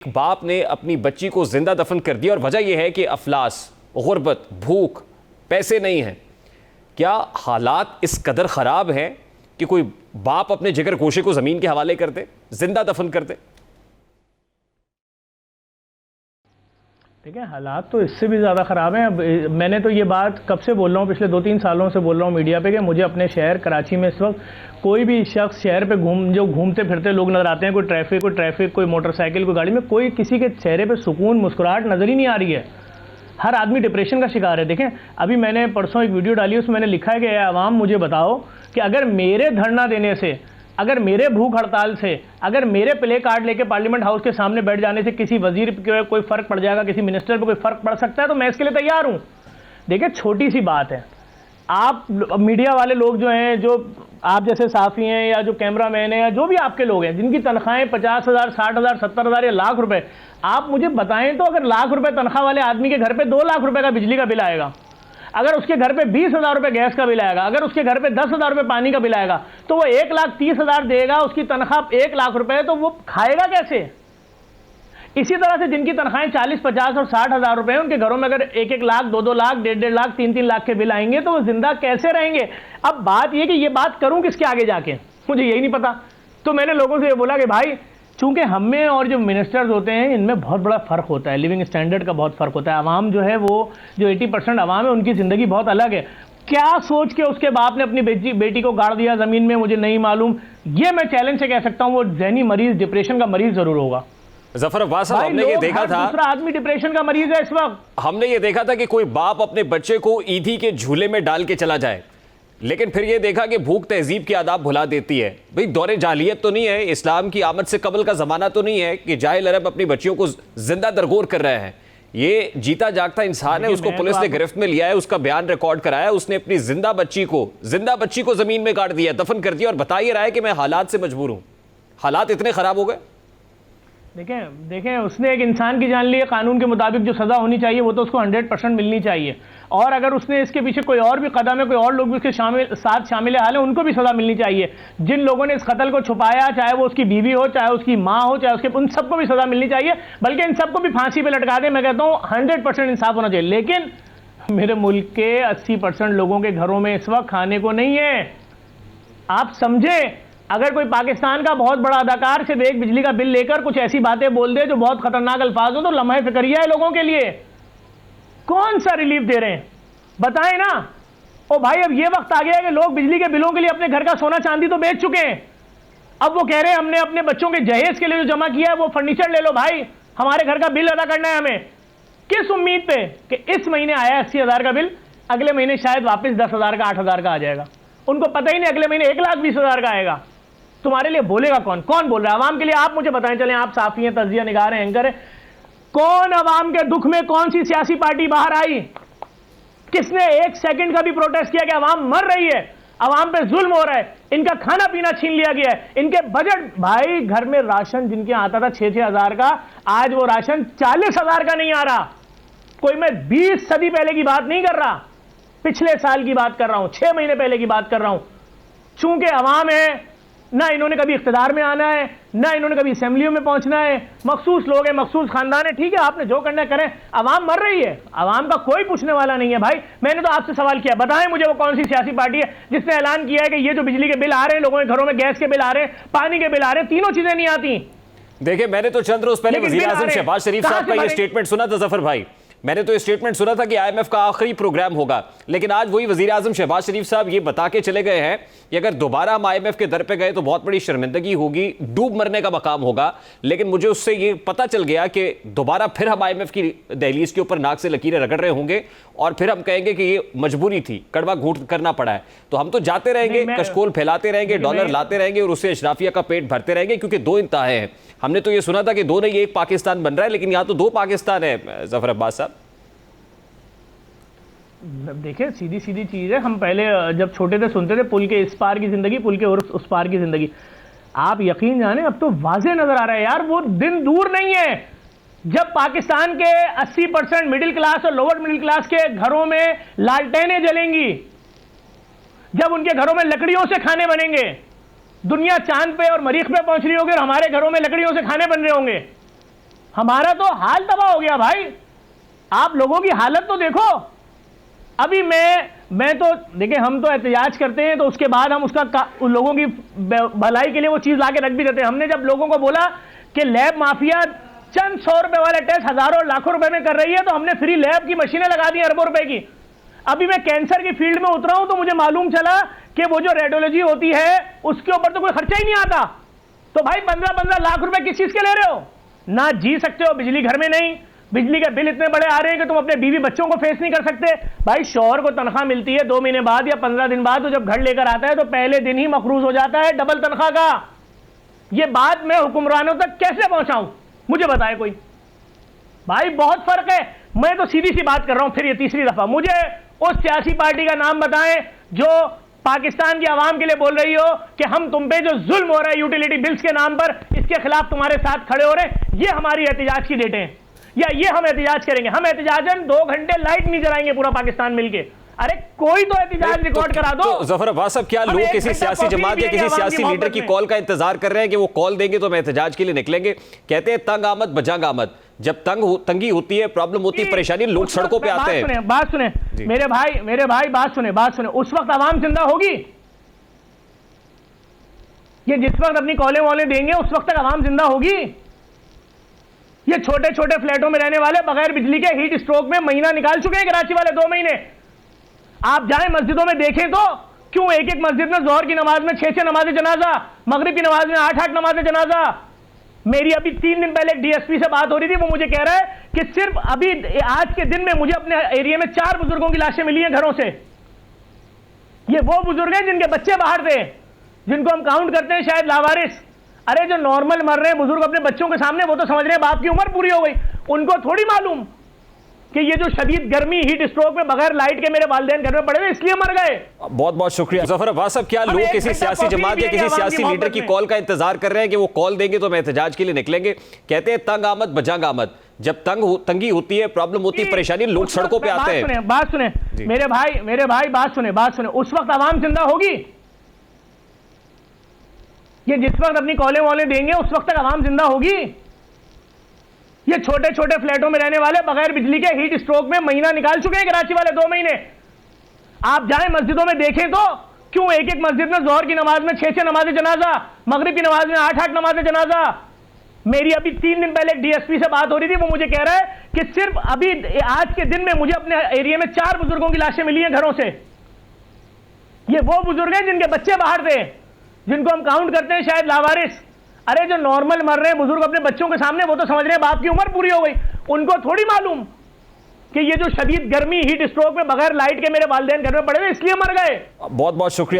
बाप ने अपनी बच्ची को जिंदा दफन कर दिया और वजह यह है कि अफलास, गुर्बत, भूख, पैसे नहीं हैं। क्या हालात इस कदर ख़राब हैं कि कोई बाप अपने जिगर गोशे को ज़मीन के हवाले कर दे, जिंदा दफन कर दे? देखिए, हालात तो इससे भी ज़्यादा ख़राब हैं। अब मैंने तो ये बात कब से बोल रहा हूँ, पिछले 2-3 सालों से बोल रहा हूँ मीडिया पे कि मुझे अपने शहर कराची में इस वक्त कोई भी शख्स शहर पे घूमते फिरते लोग नज़र आते हैं, कोई ट्रैफिक, कोई मोटरसाइकिल, कोई गाड़ी में, कोई किसी के चेहरे पे सुकून, मुस्कुराहट नज़र ही नहीं आ रही है। हर आदमी डिप्रेशन का शिकार है। देखें, अभी मैंने परसों एक वीडियो डाली, उसमें मैंने लिखा है कि आवाम मुझे बताओ कि अगर मेरे धरना देने से, अगर मेरे भूख हड़ताल से, अगर मेरे प्ले कार्ड लेके पार्लियामेंट हाउस के सामने बैठ जाने से किसी वजीर पे कोई फ़र्क पड़ जाएगा, किसी मिनिस्टर पे कोई फ़र्क पड़ सकता है, तो मैं इसके लिए तैयार हूँ। देखिए, छोटी सी बात है, आप मीडिया वाले लोग जो हैं, जो आप जैसे साफ़ी हैं या जो कैमरामैन हैं या जो भी आपके लोग हैं जिनकी तनख्वाहें 50,000, 60,000, 70,000 या लाख रुपए, आप मुझे बताएं तो अगर लाख रुपए तनख्वाह वाले आदमी के घर पे 2 लाख रुपए का बिजली का बिल आएगा, अगर उसके घर पे 20,000 रुपए गैस का बिल आएगा, अगर उसके घर पे 10,000 रुपए पानी का बिल आएगा, तो वो 1,30,000 देगा, उसकी तनख्वाह 1 लाख रुपए है, तो वो खाएगा कैसे? इसी तरह से जिनकी तनख्वाहें 40, 50 और 60,000 रुपए हैं, उनके घरों में अगर 1-1 लाख, 2-2 लाख, 1.5 लाख, 3-3 लाख के बिल आएंगे, तो वो जिंदा कैसे रहेंगे? अब बात यह कि ये बात करूं किसके आगे जाके, मुझे यही नहीं पता। तो मैंने लोगों से ये बोला कि भाई, चूंकि हम में और जो मिनिस्टर्स होते हैं इनमें बहुत बड़ा फ़र्क होता है, लिविंग स्टैंडर्ड का बहुत फ़र्क होता है। आवाम जो है, वो जो 80% आवाम है, उनकी ज़िंदगी बहुत अलग है। क्या सोच के उसके बाप ने अपनी बेटी को गाड़ दिया ज़मीन में, मुझे नहीं मालूम। ये मैं चैलेंज से कह सकता हूँ, वो ज़हनी मरीज़, डिप्रेशन का मरीज़ ज़रूर होगा। जफर अब्बास साहब, हमने ये देखा था, दूसरा आदमी डिप्रेशन का मरीज है इस वक्त। हमने ये देखा था कि कोई बाप अपने बच्चे को ईदी के झूले में डाल के चला जाए, लेकिन फिर ये देखा कि भूख तहजीब की आदाब भुला देती है। भाई, दौरे जाहिलियत तो नहीं है, इस्लाम की आमद से कबल का ज़माना तो नहीं है कि जाहिल अरब अपनी बच्चियों को जिंदा दरगोर कर रहे हैं। ये जीता जागता इंसान है, उसको पुलिस ने गिरफ्त में लिया है, उसका बयान रिकॉर्ड कराया, उसने अपनी जिंदा बच्ची को ज़मीन में गाड़ दिया, दफन कर दिया, और बता ये रहा है कि मैं हालात से मजबूर हूँ। हालात इतने ख़राब हो गए। देखें, उसने एक इंसान की जान ली है। कानून के मुताबिक जो सज़ा होनी चाहिए वो तो उसको 100% मिलनी चाहिए, और अगर उसने इसके पीछे कोई और भी कदम है, कोई और लोग भी उसके साथ शामिल हाल है, उनको भी सज़ा मिलनी चाहिए। जिन लोगों ने इस कत्ल को छुपाया, चाहे वो उसकी बीवी हो, चाहे उसकी माँ हो, चाहे उसके, उन सबको भी सज़ा मिलनी चाहिए, बल्कि इन सबको भी फांसी पर लटका दें। मैं कहता हूँ 100% इंसाफ होना चाहिए। लेकिन मेरे मुल्क के 80% लोगों के घरों में इस वक्त खाने को नहीं है। आप समझे, अगर कोई पाकिस्तान का बहुत बड़ा अदाकार सिर्फ एक बिजली का बिल लेकर कुछ ऐसी बातें बोल दे जो बहुत खतरनाक अल्फाज हो, तो लम्हे फिक्रिया है लोगों के लिए। कौन सा रिलीफ दे रहे हैं, बताएं ना। ओ भाई, अब ये वक्त आ गया है कि लोग बिजली के बिलों के लिए अपने घर का सोना चांदी तो बेच चुके हैं। अब वो कह रहे हैं हमने अपने बच्चों के जहेज के लिए जो जमा किया है वो फर्नीचर ले लो भाई, हमारे घर का बिल अदा करना है हमें। किस उम्मीद पे कि इस महीने आया 80,000 का बिल, अगले महीने शायद वापस 10,000 का, 8,000 का आ जाएगा। उनको पता ही नहीं अगले महीने 1,20,000 का आएगा। तुम्हारे लिए बोलेगा कौन? कौन बोल रहा है आवाम के लिए? आप मुझे बताएं। चलें, आप साफी हैं, तज्जिया निगार हैं, एंकर हैं, कौन आवाम के दुख में, कौन सी सियासी पार्टी बाहर आई? किसने 1 सेकंड का भी प्रोटेस्ट किया कि आवाम मर रही है, आवाम पे जुल्म हो रहा है, इनका खाना पीना छीन लिया गया है, इनके बजट, भाई घर में राशन जिनके आता था 6-6 हज़ार का, आज वो राशन 40,000 का नहीं आ रहा। कोई मैं 20 सदी पहले की बात नहीं कर रहा, पिछले साल की बात कर रहा हूं, 6 महीने पहले की बात कर रहा हूं। चूंकि अवाम है, ना इन्होंने कभी इख्तिदार में आना है, ना इन्होंने कभी असेंबलियों में पहुंचना है, मखसूस लोग हैं, मखसूस खानदान है, ठीक है, आपने जो करना है करें। आवाम मर रही है, आवाम का कोई पूछने वाला नहीं है। भाई, मैंने तो आपसे सवाल किया, बताएं मुझे वो कौन सी सियासी पार्टी है जिसने ऐलान किया है कि ये जो बिजली के बिल आ रहे हैं, लोगों के घरों में गैस के बिल आ रहे हैं, पानी के बिल आ रहे हैं, तीनों चीजें नहीं आती। देखिए, मैंने तो चंद रोज पहले वजीर आजम शहबाज शरीफ साहब का ये स्टेटमेंट सुना था। जफर भाई, मैंने तो ये स्टेटमेंट सुना था कि IMF का आखिरी प्रोग्राम होगा, लेकिन आज वही वजीर आजम शहबाज शरीफ साहब ये बता के चले गए हैं कि अगर दोबारा हम IMF के दर पे गए तो बहुत बड़ी शर्मिंदगी होगी, डूब मरने का मकाम होगा। लेकिन मुझे उससे ये पता चल गया कि दोबारा फिर हम IMF की दहलीज के ऊपर नाक से लकीरें रगड़ रहे होंगे, और फिर हम कहेंगे कि ये मजबूरी थी, कड़वा घूंट करना पड़ा है। तो हम तो जाते रहेंगे, कशकोल फैलाते रहेंगे, डॉलर लाते रहेंगे, और उससे अशराफिया का पेट भरते रहेंगे, क्योंकि 2 इंतहाएं हैं। हमने तो ये सुना था कि 2 नहीं 1 पाकिस्तान बन रहा है, लेकिन यहाँ तो 2 पाकिस्तान है। जफर अब्बास साहब, देखिए, सीधी सीधी चीज़ है। हम पहले जब छोटे थे सुनते थे पुल के इस पार की ज़िंदगी, पुल के उस पार की ज़िंदगी। आप यकीन जाने, अब तो वाज़े नज़र आ रहा है यार, वो दिन दूर नहीं है जब पाकिस्तान के 80% मिडिल क्लास और लोअर मिडिल क्लास के घरों में लालटेनें जलेंगी, जब उनके घरों में लकड़ियों से खाने बनेंगे। दुनिया चांद पे और मरीख पे पहुंच रही होगी और हमारे घरों में लकड़ियों से खाने बन रहे होंगे। हमारा तो हाल तबाह हो गया भाई। आप लोगों की हालत तो देखो। अभी मैं तो देखिए, हम तो एहतजाज करते हैं तो उसके बाद हम उन लोगों की भलाई के लिए वो चीज लाके रख भी देते हैं। हमने जब लोगों को बोला कि लैब माफिया चंद 100 रुपए वाले टेस्ट हजारों लाखों रुपए में कर रही है, तो हमने फ्री लैब की मशीनें लगा दी अरबों रुपए की। अभी मैं कैंसर की फील्ड में उतरा हूं तो मुझे मालूम चला कि वो जो रेडियोलॉजी होती है उसके ऊपर तो कोई खर्चा ही नहीं आता। तो भाई 15-15 लाख रुपए किस चीज के ले रहे हो? ना जी सकते हो, बिजली घर में नहीं, बिजली के बिल इतने बड़े आ रहे हैं कि तुम अपने बीवी बच्चों को फेस नहीं कर सकते। भाई शौहर को तनख्वाह मिलती है 2 महीने बाद या 15 दिन बाद, तो जब घर लेकर आता है तो पहले दिन ही मखरूज हो जाता है डबल तनख्वाह का। ये बात मैं हुक्मरानों तक कैसे पहुंचाऊं, मुझे बताए कोई। भाई बहुत फर्क है। मैं तो सीधी सी बात कर रहा हूं, फिर ये तीसरी दफा मुझे उस सियासी पार्टी का नाम बताएं जो पाकिस्तान की आवाम के लिए बोल रही हो कि हम तुम पे जो जुल्म हो रहा है यूटिलिटी बिल्स के नाम पर, इसके खिलाफ तुम्हारे साथ खड़े हो रहे हैं। ये हमारी एहतजाज की डेटें हैं, या ये हम एहतजाज करेंगे। हम एहतजाजन 2 घंटे लाइट नहीं जलाएंगे पूरा पाकिस्तान मिलके। अरे कोई तो एहतजाज रिकॉर्ड करा दो। तो जफर अब्बास साहब, क्या लोग किसी सियासी जमात या किसी सियासी लीडर की कॉल का इंतजार कर रहे हैं कि वो कॉल देंगे तो हम एहतजाज के लिए निकलेंगे? कहते हैं तंग आमद बजंग आमद। जब तंगी होती है, प्रॉब्लम होती है, परेशानी, लोग सड़कों पे आते हैं। बात सुने मेरे भाई, बात सुने। उस वक्त आवाम जिंदा होगी? ये जिस वक्त अपनी कॉलें वॉलें देंगे उस वक्त तक आवाम जिंदा होगी? ये छोटे छोटे फ्लैटों में रहने वाले बगैर बिजली के हीट स्ट्रोक में महीना निकाल चुके हैं कराची वाले, 2 महीने। आप जाएं मस्जिदों में देखें तो क्यों एक मस्जिद में जोहर की नमाज में 6 नमाज़े जनाजा, मगरिब की नमाज में 8 नमाज़े जनाजा। मेरी अभी 3 दिन पहले एक डीएसपी से बात हो रही थी, वो मुझे कह रहा है कि सिर्फ अभी आज के दिन में मुझे अपने एरिया में 4 बुजुर्गों की लाशें मिली हैं घरों से। ये वो बुजुर्ग हैं जिनके बच्चे बाहर थे, जिनको हम काउंट करते हैं शायद लावारिस। अरे जो नॉर्मल मर रहे हैं बुजुर्ग अपने बच्चों के सामने, वो तो समझ रहे हैं बाप की उम्र पूरी हो गई। उनको थोड़ी मालूम कि ये जो शदीद गर्मी हीट स्ट्रोक में बगैर लाइट के मेरे वालिदैन घर में पड़े हुए इसलिए मर गए। बहुत बहुत शुक्रिया जफर अब्बास साहब। क्या लोग किसी सियासी जमात या किसी सियासी लीडर की कॉल का इंतजार कर रहे हैं कि वो कॉल देंगे तो हम एहतजाज के लिए निकलेंगे? कहते हैं तंग आमद बजंग आमद। जब तंगी होती है, प्रॉब्लम होती है, परेशानी, लोग सड़कों पे आते हैं। बात सुने मेरे भाई, बात सुने। उस वक्त आवाम जिंदा होगी? ये जिस वक्त अपनी कॉलें वॉलें देंगे उस वक्त तक आवाम जिंदा होगी? ये छोटे छोटे फ्लैटों में रहने वाले बगैर बिजली के हीट स्ट्रोक में महीना निकाल चुके हैं कराची वाले, 2 महीने। आप जाएं मस्जिदों में देखें तो क्यों एक मस्जिद में जोहर की नमाज में 6 नमाज़े जनाजा, मगरिब की नमाज में 8 नमाज़े जनाजा। मेरी अभी 3 दिन पहले एक डीएसपी से बात हो रही थी, वो मुझे कह रहा है कि सिर्फ अभी आज के दिन में मुझे अपने एरिया में 4 बुजुर्गों की लाशें मिली हैं घरों से। ये वो बुजुर्ग हैं जिनके बच्चे बाहर थे, जिनको हम काउंट करते हैं शायद लावारिस। अरे जो नॉर्मल मर रहे हैं बुजुर्ग अपने बच्चों के सामने, वो तो समझ रहे हैं बाप की उम्र पूरी हो गई। उनको थोड़ी मालूम कि ये जो शदीद गर्मी हीट स्ट्रोक में बगैर लाइट के मेरे वालिदैन घर में पड़े हुए इसलिए मर गए। बहुत बहुत शुक्रिया।